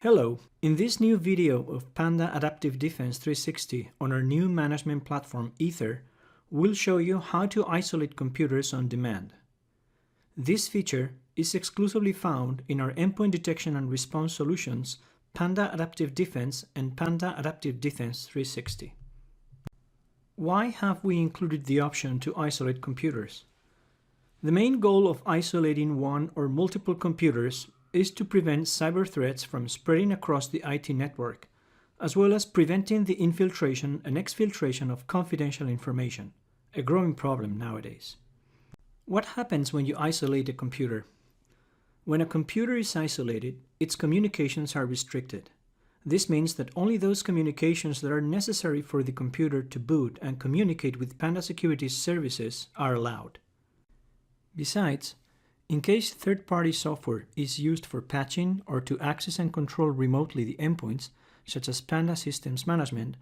Hello, in this new video of Panda Adaptive Defense 360 on our new management platform Aether, we'll show you how to isolate computers on demand. This feature is exclusively found in our endpoint detection and response solutions Panda Adaptive Defense and Panda Adaptive Defense 360. Why have we included the option to isolate computers? The main goal of isolating one or multiple computers is to prevent cyber threats from spreading across the IT network, as well as preventing the infiltration and exfiltration of confidential information, a growing problem nowadays. What happens when you isolate a computer? When a computer is isolated, its communications are restricted. This means that only those communications that are necessary for the computer to boot and communicate with Panda Security's services are allowed. Besides, in case third-party software is used for patching or to access and control remotely the endpoints, such as Panda Systems Management,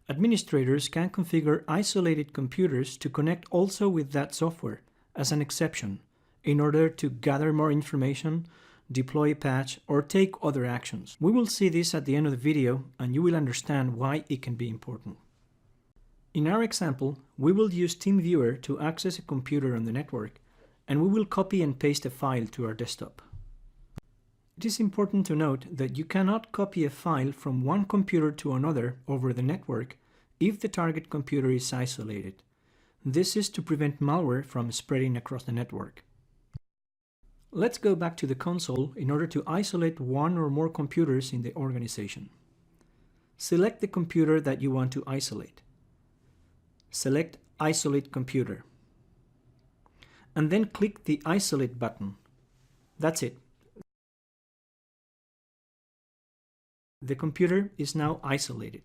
administrators can configure isolated computers to connect also with that software as an exception in order to gather more information, deploy a patch, or take other actions. We will see this at the end of the video and you will understand why it can be important. In our example, we will use TeamViewer to access a computer on the network, and we will copy and paste a file to our desktop. It is important to note that you cannot copy a file from one computer to another over the network if the target computer is isolated. This is to prevent malware from spreading across the network. Let's go back to the console in order to isolate one or more computers in the organization. Select the computer that you want to isolate. Select Isolate Computer. And then click the Isolate button. That's it. The computer is now isolated.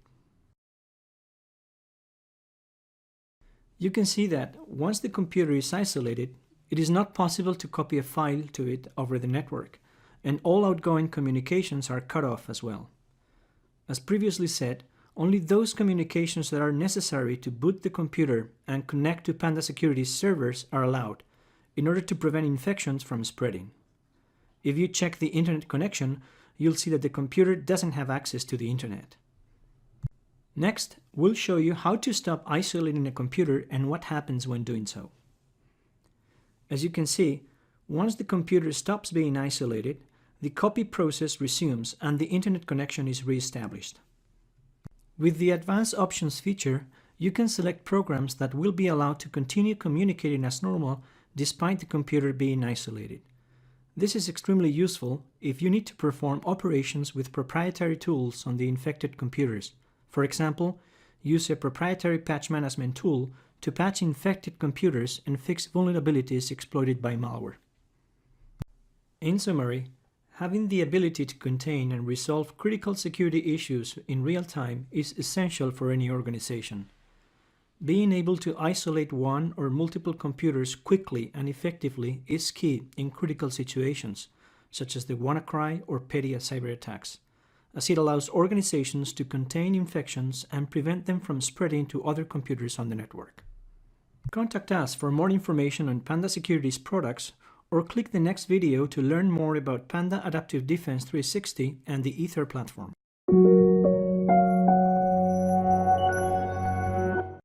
You can see that once the computer is isolated, it is not possible to copy a file to it over the network, and all outgoing communications are cut off as well. As previously said, only those communications that are necessary to boot the computer and connect to Panda Security's servers are allowed, in order to prevent infections from spreading. If you check the internet connection, you'll see that the computer doesn't have access to the internet. Next, we'll show you how to stop isolating a computer and what happens when doing so. As you can see, once the computer stops being isolated, the copy process resumes and the internet connection is re-established. With the Advanced Options feature, you can select programs that will be allowed to continue communicating as normal despite the computer being isolated. This is extremely useful if you need to perform operations with proprietary tools on the infected computers. For example, use a proprietary patch management tool to patch infected computers and fix vulnerabilities exploited by malware. In summary, having the ability to contain and resolve critical security issues in real time is essential for any organization. Being able to isolate one or multiple computers quickly and effectively is key in critical situations, such as the WannaCry or petty cyber attacks, as it allows organizations to contain infections and prevent them from spreading to other computers on the network. Contact us for more information on Panda Security's products, or click the next video to learn more about Panda Adaptive Defense 360 and the Aether platform.